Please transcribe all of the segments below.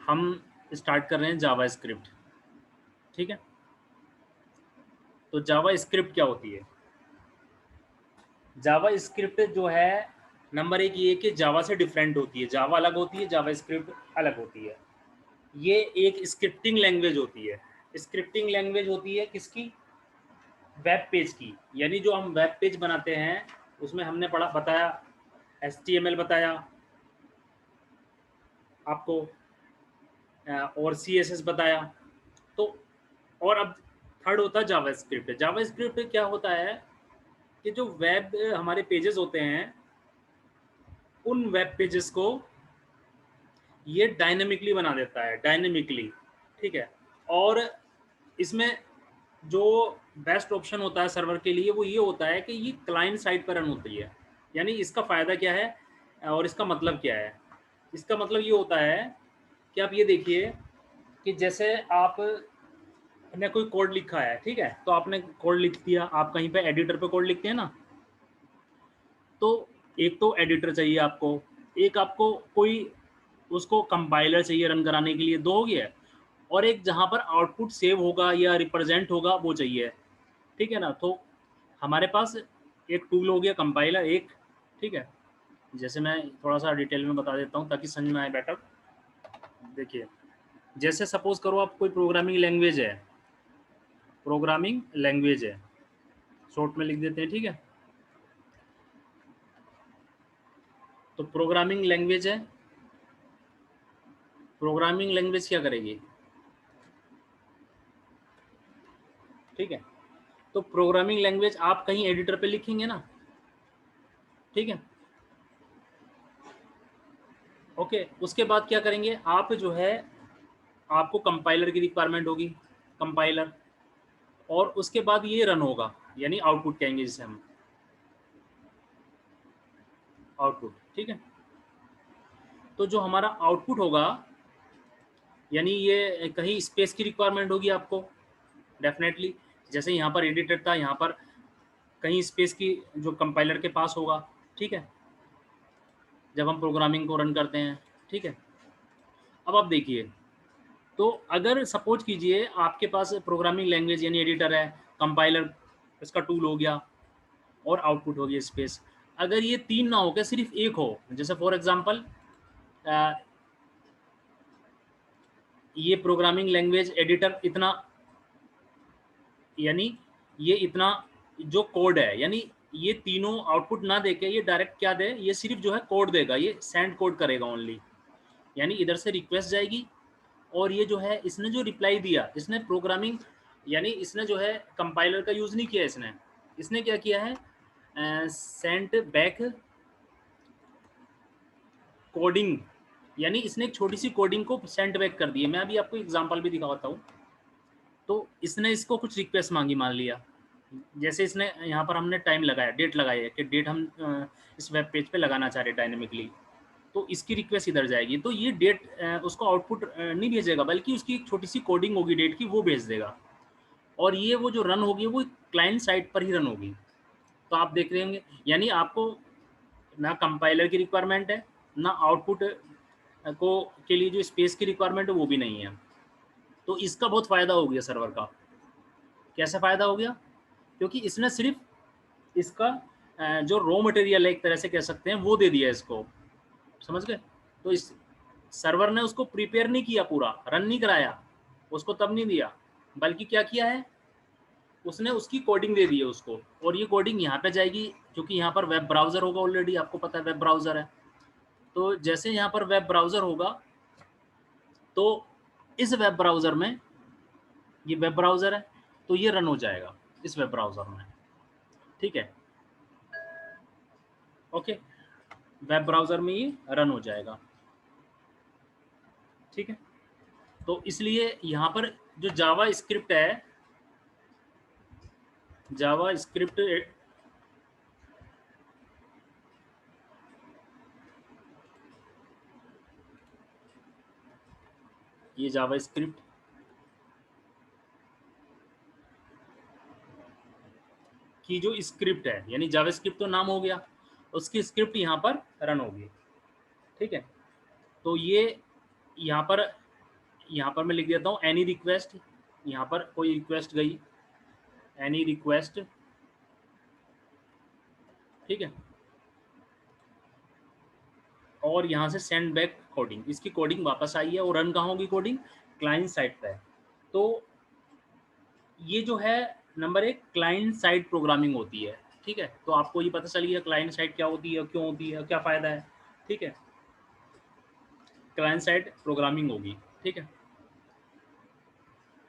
हम स्टार्ट कर रहे हैं जावा स्क्रिप्ट। ठीक है, तो जावा स्क्रिप्ट क्या होती है? जावा स्क्रिप्ट जो है, नंबर एक ये कि जावा से डिफरेंट होती है। जावा अलग होती है, जावा स्क्रिप्ट अलग होती है। ये एक स्क्रिप्टिंग लैंग्वेज होती है। स्क्रिप्टिंग लैंग्वेज होती है किसकी? वेब पेज की। यानी जो हम वेब पेज बनाते हैं उसमें हमने पढ़ा बताया, HTML बताया आपको, और CSS बताया। तो और अब थर्ड होता है जावा स्क्रिप्ट। जावा स्क्रिप्ट क्या होता है कि जो वेब हमारे पेजेस होते हैं उन वेब पेजेस को ये डायनेमिकली बना देता है, डायनेमिकली। ठीक है, और इसमें जो बेस्ट ऑप्शन होता है सर्वर के लिए वो ये होता है कि ये क्लाइंट साइड पर रन होती है। यानी इसका फ़ायदा क्या है और इसका मतलब क्या है? इसका मतलब ये होता है कि आप ये देखिए कि जैसे आपने कोई कोड लिखा है, ठीक है, तो आपने कोड लिख दिया, आप कहीं पे एडिटर पे कोड लिखते हैं ना, तो एक तो एडिटर चाहिए आपको, एक आपको कोई उसको कंपाइलर चाहिए रन कराने के लिए, दो हो गया, और एक जहाँ पर आउटपुट सेव होगा या रिप्रेजेंट होगा वो चाहिए। ठीक है ना, तो हमारे पास एक टूल हो गया कंपाइलर एक। ठीक है, जैसे मैं थोड़ा सा डिटेल में बता देता हूँ ताकि समझ में आए बेटर। देखिए, जैसे सपोज करो आप कोई प्रोग्रामिंग लैंग्वेज है, प्रोग्रामिंग लैंग्वेज है, शॉर्ट में लिख देते हैं। ठीक है, तो प्रोग्रामिंग लैंग्वेज है। प्रोग्रामिंग लैंग्वेज क्या करेगी? ठीक है, तो प्रोग्रामिंग लैंग्वेज आप कहीं एडिटर पे लिखेंगे ना, ठीक है, ओके, उसके बाद क्या करेंगे आप, जो है आपको कंपाइलर की रिक्वायरमेंट होगी, कंपाइलर, और उसके बाद ये रन होगा, यानी आउटपुट कहेंगे जिसे हम, आउटपुट। ठीक है, तो जो हमारा आउटपुट होगा, यानी ये कहीं स्पेस की रिक्वायरमेंट होगी आपको डेफिनेटली। जैसे यहाँ पर एडिटर था, यहाँ पर कहीं स्पेस की जो कंपाइलर के पास होगा। ठीक है, जब हम प्रोग्रामिंग को रन करते हैं। ठीक है, अब आप देखिए, तो अगर सपोज कीजिए आपके पास प्रोग्रामिंग लैंग्वेज यानी एडिटर है, कंपाइलर इसका टूल हो गया, और आउटपुट हो गया स्पेस। अगर ये तीन ना हो के सिर्फ एक हो, जैसे फॉर एग्जांपल ये प्रोग्रामिंग लैंग्वेज एडिटर इतना, यानी ये इतना जो कोड है, यानी ये तीनों आउटपुट ना देके ये डायरेक्ट क्या दे, ये सिर्फ जो है कोड देगा, ये सेंड कोड करेगा ओनली। यानी इधर से रिक्वेस्ट जाएगी, और ये जो है इसने जो रिप्लाई दिया, इसने प्रोग्रामिंग, यानी इसने जो है कंपाइलर का यूज़ नहीं किया, इसने इसने क्या किया है, सेंड बैक कोडिंग, यानी इसने एक छोटी सी कोडिंग को सेंड बैक कर दी है। मैं अभी आपको एग्जांपल भी दिखाता हूँ। तो इसने इसको कुछ रिक्वेस्ट मांगी, मान लिया, जैसे इसने यहाँ पर हमने टाइम लगाया, डेट लगाई है कि डेट हम इस वेब पेज पे लगाना चाह रहे डायनेमिकली, तो इसकी रिक्वेस्ट इधर जाएगी, तो ये डेट उसको आउटपुट नहीं भेजेगा, बल्कि उसकी एक छोटी सी कोडिंग होगी डेट की, वो भेज देगा, और ये वो जो रन होगी वो क्लाइंट साइड पर ही रन होगी। तो आप देख रहे होंगे, यानी आपको ना कंपाइलर की रिक्वायरमेंट है, ना आउटपुट को के लिए जो स्पेस की रिक्वायरमेंट है वो भी नहीं है। तो इसका बहुत फ़ायदा हो गया सर्वर का। कैसे फ़ायदा हो गया? क्योंकि इसने सिर्फ इसका जो रॉ मटेरियल है, एक तरह से कह सकते हैं, वो दे दिया इसको, समझ गए? तो इस सर्वर ने उसको प्रिपेयर नहीं किया, पूरा रन नहीं कराया, उसको तब नहीं दिया, बल्कि क्या किया है, उसने उसकी कोडिंग दे दी है उसको, और ये कोडिंग यहाँ पे जाएगी, क्योंकि यहाँ पर वेब ब्राउज़र होगा ऑलरेडी, आपको पता है वेब ब्राउज़र है। तो जैसे यहाँ पर वेब ब्राउज़र होगा, तो इस वेब ब्राउज़र में, ये वेब ब्राउज़र है, तो ये रन हो जाएगा इस वेब ब्राउज़र में। ठीक है, ओके, वेब ब्राउज़र में ये रन हो जाएगा। ठीक है, तो इसलिए यहाँ पर जो जावा स्क्रिप्ट है, जावा स्क्रिप्ट, ये जावा स्क्रिप्ट की जो स्क्रिप्ट है, यानी जावा स्क्रिप्ट तो नाम हो गया, उसकी स्क्रिप्ट यहाँ पर रन होगी। ठीक है, तो ये यहाँ पर यहाँ पर मैं लिख देता हूँ एनी रिक्वेस्ट, यहाँ पर कोई रिक्वेस्ट गई, एनी रिक्वेस्ट, ठीक है, और यहाँ से सेंड बैक कोडिंग, इसकी कोडिंग वापस आई है और रन कहाँ होगी कोडिंग, क्लाइंट साइड पे है। तो ये जो है नंबर एक क्लाइंट साइड प्रोग्रामिंग होती है, ठीक है। तो आपको ये पता चल गया क्लाइंट साइड क्या होती है, क्यों होती है, क्या फ़ायदा है, ठीक है। क्लाइंट साइड प्रोग्रामिंग होगी, ठीक है,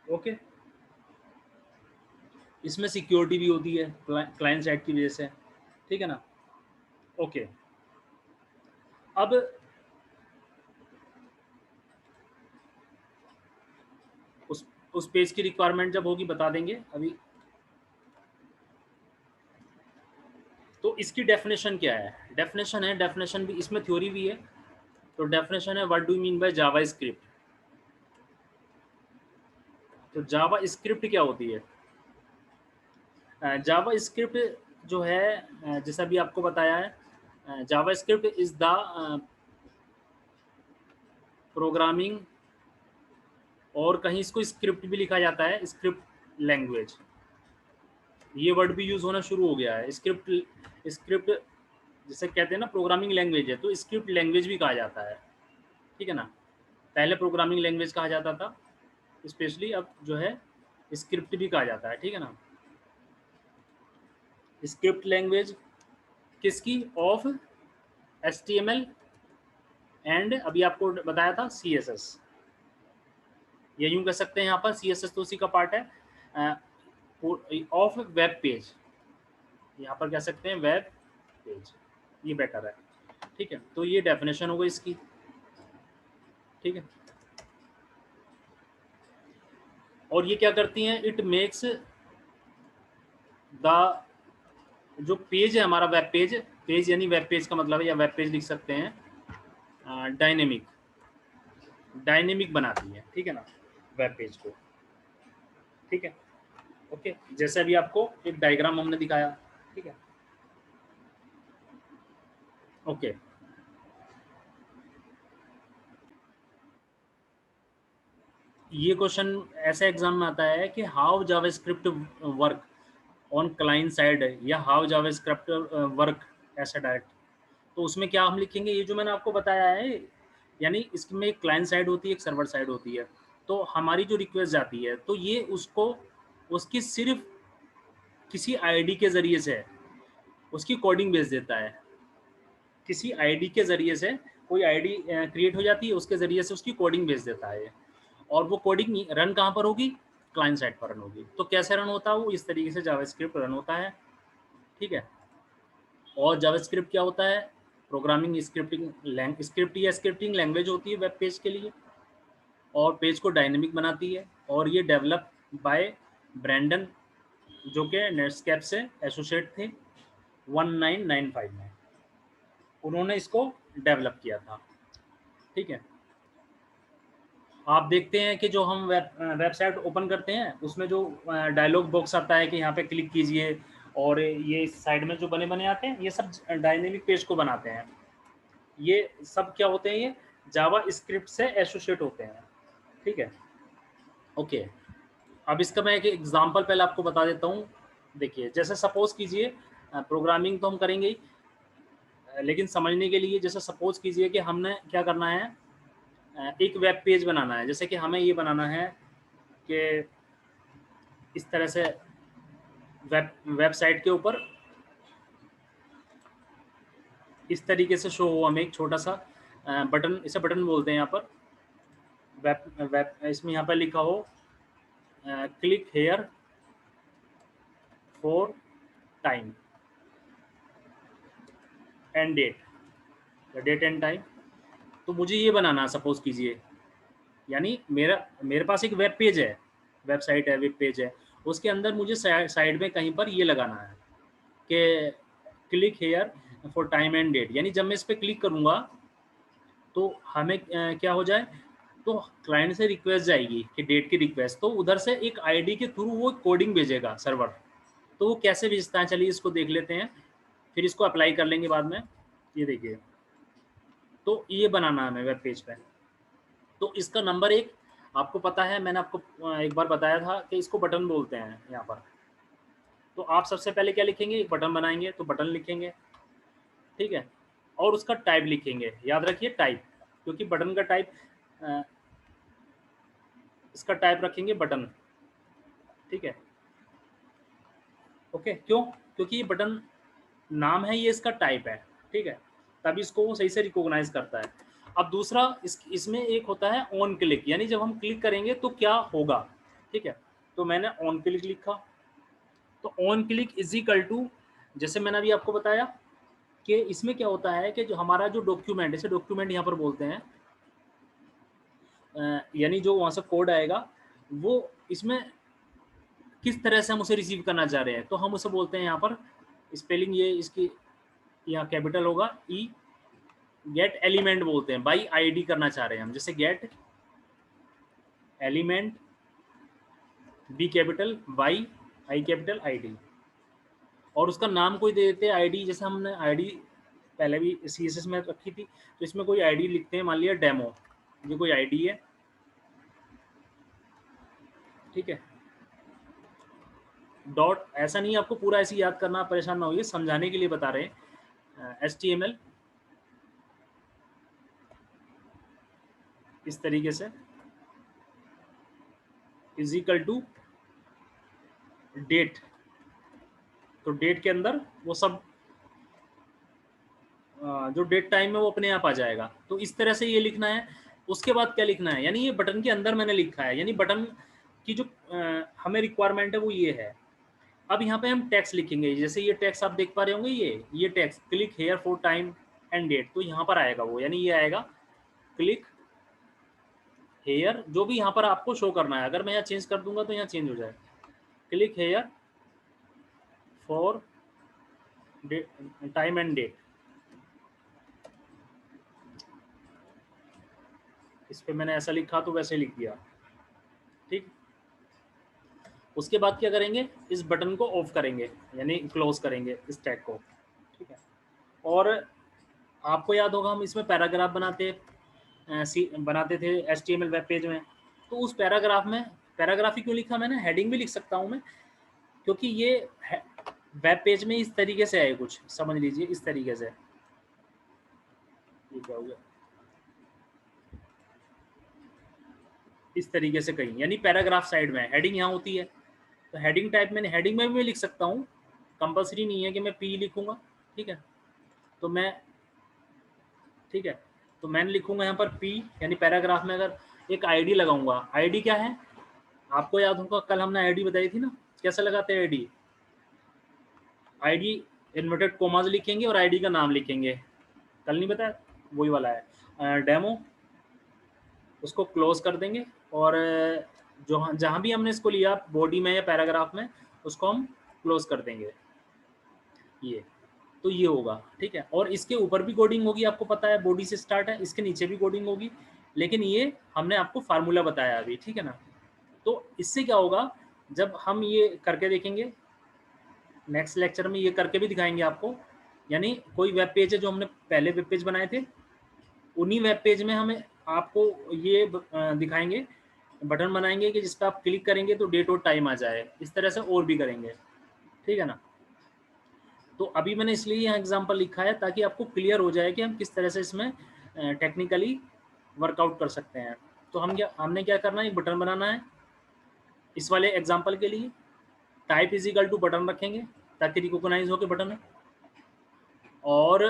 ओके। इसमें सिक्योरिटी भी होती है क्लाइंट साइड की वजह से, ठीक है ना, ओके। अब उस पेज की रिक्वायरमेंट जब होगी बता देंगे अभी। तो इसकी डेफिनेशन क्या है, डेफिनेशन है, डेफिनेशन भी इसमें थ्योरी भी है। तो डेफिनेशन है what do you mean by Java script. तो जावा स्क्रिप्ट क्या होती है, जावा स्क्रिप्ट जो है जैसा भी आपको बताया है, जावा स्क्रिप्ट इज द प्रोग्रामिंग, और कहीं इसको स्क्रिप्ट भी लिखा जाता है, स्क्रिप्ट लैंग्वेज, ये वर्ड भी यूज होना शुरू हो गया है। स्क्रिप्ट, स्क्रिप्ट जिसे कहते हैं ना प्रोग्रामिंग लैंग्वेज है, तो स्क्रिप्ट लैंग्वेज भी कहा जाता है, ठीक है ना। पहले प्रोग्रामिंग लैंग्वेज कहा जाता था स्पेशली, अब जो है स्क्रिप्ट भी कहा जाता है, ठीक है ना। स्क्रिप्ट लैंग्वेज किसकी, ऑफ HTML एंड अभी आपको बताया था CSS, या यूं कह सकते हैं यहाँ पर CSS तो उसी का पार्ट है, ऑफ वेब पेज, यहाँ पर कह सकते हैं वेब पेज, ये बेटर है, ठीक है। तो ये डेफिनेशन होगा इसकी, ठीक है। और ये क्या करती हैं, इट मेक्स द, जो पेज है हमारा वेब पेज, पेज यानी वेब पेज का मतलब है, या वेब पेज लिख सकते हैं, डायनेमिक, डायनेमिक बनाती है, ठीक है ना, वेब पेज को, ठीक है, ओके। जैसे अभी आपको एक डायग्राम हमने दिखाया, ठीक है, ओके। ये क्वेश्चन ऐसे एग्जाम में आता है कि how JavaScript work on client side, या हाउ जावास्क्रिप्ट वर्क ऐसा डायरेक्ट। तो उसमें क्या हम लिखेंगे, ये जो मैंने आपको बताया है, यानी इसमें एक क्लाइंट साइड होती है, एक सर्वर साइड होती है। तो हमारी जो रिक्वेस्ट जाती है, तो ये उसको उसकी सिर्फ किसी आईडी के ज़रिए से उसकी कोडिंग भेज देता है, किसी आईडी के ज़रिए से कोई आईडी क्रिएट हो जाती है, उसके ज़रिए से उसकी कोडिंग भेज देता है, और वो कोडिंग रन कहाँ पर होगी, क्लाइंट साइड पर रन होगी। तो कैसे रन होता है वो, इस तरीके से जावास्क्रिप्ट रन होता है, ठीक है। और जावास्क्रिप्ट क्या होता है, प्रोग्रामिंग स्क्रिप्ट या स्क्रिप्टिंग लैंग्वेज होती है वेब पेज के लिए, और पेज को डायनेमिक बनाती है। और ये डेवलप बाय ब्रैंडन, जो कि नेटस्केप से एसोसिएट थे 1995 में, उन्होंने इसको डेवलप किया था, ठीक है। आप देखते हैं कि जो हम वेबसाइट ओपन करते हैं, उसमें जो डायलॉग बॉक्स आता है कि यहाँ पे क्लिक कीजिए, और ये साइड में जो बने बने आते हैं, ये सब डायनेमिक पेज को बनाते हैं। ये सब क्या होते हैं, ये जावा स्क्रिप्ट से एसोसिएट होते हैं, ठीक है, ओके। अब इसका मैं एक एग्जांपल पहले आपको बता देता हूँ। देखिए, जैसे सपोज कीजिए, प्रोग्रामिंग तो हम करेंगे ही, लेकिन समझने के लिए जैसे सपोज कीजिए कि हमने क्या करना है, एक वेब पेज बनाना है। जैसे कि हमें ये बनाना है कि इस तरह से वेबसाइट के ऊपर इस तरीके से शो हो हमें एक छोटा सा बटन, इसे बटन बोलते हैं यहाँ पर, वेब वेब इसमें यहाँ पर लिखा हो click here for time and date, date and time. तो मुझे ये बनाना है सपोज कीजिए, यानी मेरे पास एक वेब पेज है, वेबसाइट है, वेब पेज है, उसके अंदर मुझे साइड में कहीं पर ये लगाना है कि click here for time and date, यानी जब मैं इस पर क्लिक करूँगा तो हमें क्या हो जाए, तो क्लाइंट से रिक्वेस्ट जाएगी कि डेट की रिक्वेस्ट, तो उधर से एक आईडी के थ्रू वो कोडिंग भेजेगा सर्वर। तो वो कैसे भेजता है, चलिए इसको देख लेते हैं, फिर इसको अप्लाई कर लेंगे बाद में। ये देखिए, तो ये बनाना है हमें वेब पेज पे। तो इसका नंबर एक आपको पता है, मैंने आपको एक बार बताया था कि इसको बटन बोलते हैं यहाँ पर। तो आप सबसे पहले क्या लिखेंगे, एक बटन बनाएंगे तो बटन लिखेंगे, ठीक है, और उसका टाइप लिखेंगे, याद रखिए टाइप, क्योंकि बटन का टाइप, इसका टाइप रखेंगे बटन, ठीक है, ओके। क्यों? क्योंकि ये बटन नाम है, ये इसका टाइप है, ठीक है, तभी इसको वो सही से रिकॉग्नाइज करता है। अब दूसरा इसमें एक होता है ऑन क्लिक, यानी जब हम क्लिक करेंगे तो क्या होगा, ठीक है। तो मैंने ऑन क्लिक लिखा, तो on click is equal to, जैसे मैंने अभी आपको बताया कि इसमें क्या होता है कि जो हमारा जो डॉक्यूमेंट, इसे डॉक्यूमेंट यहाँ पर बोलते हैं, यानी जो वहाँ से कोड आएगा वो इसमें किस तरह से हम उसे रिसीव करना चाह रहे हैं, तो हम उसे बोलते हैं यहाँ पर स्पेलिंग, ये इसकी यहाँ कैपिटल होगा ई, गेट एलिमेंट बोलते हैं, बाई आईडी करना चाह रहे हैं हम, जैसे get element B capital by I capital ID, और उसका नाम कोई दे देते हैं आईडी, जैसे हमने आईडी पहले भी सीएसएस में रखी थी, तो इसमें कोई आईडी लिखते हैं, मान लिया डेमो, ये कोई आईडी है, ठीक है। डॉट, ऐसा नहीं है आपको पूरा ऐसे याद करना, परेशान ना होइए, समझाने के लिए बता रहे हैं। HTML इस तरीके से इज इक्वल टू डेट, तो डेट के अंदर वो सब जो डेट टाइम है वो अपने आप आ जाएगा, तो इस तरह से ये लिखना है। उसके बाद क्या लिखना है, यानी ये बटन के अंदर मैंने लिखा है, यानी बटन की जो हमें रिक्वायरमेंट है वो ये है। अब यहाँ पे हम टेक्स्ट लिखेंगे, जैसे ये टेक्स्ट आप देख पा रहे होंगे, ये text click here for time and date, तो यहाँ पर आएगा वो, यानी ये आएगा क्लिक हेयर, जो भी यहाँ पर आपको शो करना है, अगर मैं यहाँ चेंज कर दूंगा तो यहाँ चेंज हो जाएगा, click here for time and date, इस पे मैंने ऐसा लिखा तो वैसे लिख दिया, ठीक। उसके बाद क्या करेंगे, इस बटन को ऑफ करेंगे, यानी क्लोज करेंगे इस टैग को, ठीक है। और आपको याद होगा हम इसमें पैराग्राफ बनाते थे HTML वेब पेज में, तो उस पैराग्राफ में, पैराग्राफ ही क्यों लिखा मैंने, हेडिंग भी लिख सकता हूँ मैं, क्योंकि ये वेब पेज में इस तरीके से है, कुछ समझ लीजिए इस तरीके से, ये क्या हो गया, इस तरीके से कहीं, यानी पैराग्राफ साइड में हेडिंग यहाँ होती है, तो हेडिंग टाइप मैंने हेडिंग में भी लिख सकता हूँ, कंपल्सरी नहीं है कि मैं पी लिखूंगा, ठीक है। तो मैं, ठीक है, तो मैंने लिखूंगा यहाँ पर पी, यानी पैराग्राफ में अगर एक आईडी लगाऊंगा, आईडी क्या है आपको याद होगा, कल हमने आईडी बताई थी ना, कैसे लगाते हैं आईडी, आईडी इन्वर्टेड कोमास लिखेंगे और आईडी का नाम लिखेंगे, कल नहीं बताया, वही वाला है डेमो, उसको क्लोज कर देंगे, और जो जहाँ भी हमने इसको लिया बॉडी में या पैराग्राफ में, उसको हम क्लोज कर देंगे, ये, तो ये होगा, ठीक है। और इसके ऊपर भी कोडिंग होगी, आपको पता है बॉडी से स्टार्ट है, इसके नीचे भी कोडिंग होगी, लेकिन ये हमने आपको फार्मूला बताया अभी, ठीक है ना। तो इससे क्या होगा, जब हम ये करके देखेंगे, नेक्स्ट लेक्चर में ये करके भी दिखाएंगे आपको, यानी कोई वेब पेज है जो हमने पहले वेब पेज बनाए थे, उन्हीं वेब पेज में हमें आपको ये दिखाएंगे, बटन बनाएंगे कि जिस पर आप क्लिक करेंगे तो डेट और टाइम आ जाए, इस तरह से और भी करेंगे, ठीक है ना। तो अभी मैंने इसलिए यहाँ एग्जांपल लिखा है ताकि आपको क्लियर हो जाए कि हम किस तरह से इसमें टेक्निकली वर्कआउट कर सकते हैं। तो हमने क्या करना है, एक बटन बनाना है इस वाले एग्जांपल के लिए, type is equal to button रखेंगे ताकि रिकॉग्नाइज हो के बटन है, और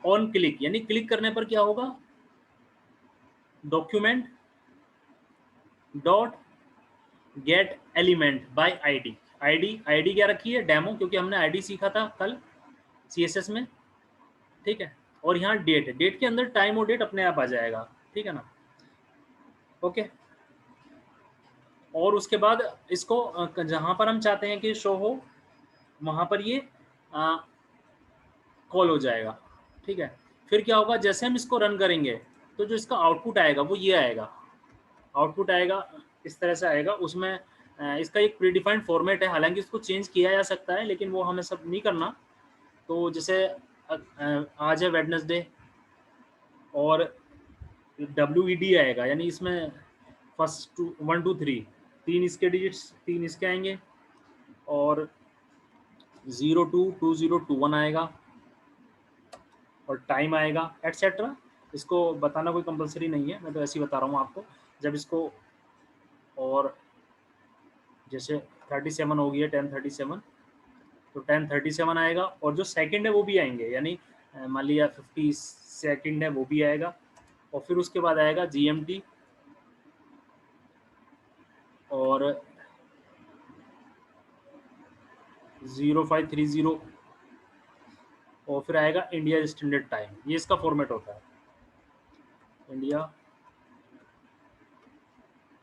ऑन क्लिक, यानी क्लिक करने पर क्या होगा, document dot gate element by ID, ID क्या रखी है, डेमो, क्योंकि हमने आईडी सीखा था कल सीएसएस में, ठीक है। और यहाँ डेट के अंदर टाइम और डेट अपने आप आ जाएगा, ठीक है ना, ओके। और उसके बाद इसको जहाँ पर हम चाहते हैं कि शो हो, वहाँ पर ये कॉल हो जाएगा, ठीक है। फिर क्या होगा, जैसे हम इसको रन करेंगे तो जो इसका आउटपुट आएगा वो ये आएगा, आउटपुट आएगा इस तरह से आएगा, उसमें इसका एक प्रीडिफाइंड फॉर्मेट है, हालांकि इसको चेंज किया जा सकता है, लेकिन वो हमें सब नहीं करना। तो जैसे आज है वेडनेसडे और WED आएगा, यानी इसमें फर्स्ट 1 2 3 3 इसके डिजिट्स, 3 इसके आएंगे, और 022021 आएगा, और टाइम आएगा एटसेट्रा। इसको बताना कोई कंपलसरी नहीं है, मैं तो ऐसे ही बता रहा हूँ आपको। जब इसको, और जैसे 37 हो गया 1037, तो 1037 आएगा, और जो सेकंड है वो भी आएंगे, यानी मान लिया 50 सेकंड है वो भी आएगा, और फिर उसके बाद आएगा GMT और 0530, और फिर आएगा इंडिया स्टैंडर्ड टाइम। ये इसका फॉर्मेट होता है, इंडिया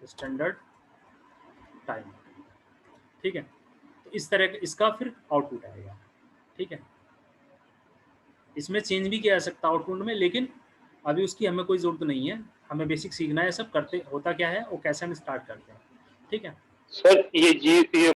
स्टैंडर्ड टाइम। ठीक है, तो इस तरह का इसका फिर आउटपुट आएगा। ठीक है, इसमें चेंज भी किया जा सकता है आउटपुट में, लेकिन अभी उसकी हमें कोई ज़रूरत नहीं है। हमें बेसिक सीखना है सब करते होता क्या है और कैसे हम स्टार्ट करते हैं। ठीक है सर, ये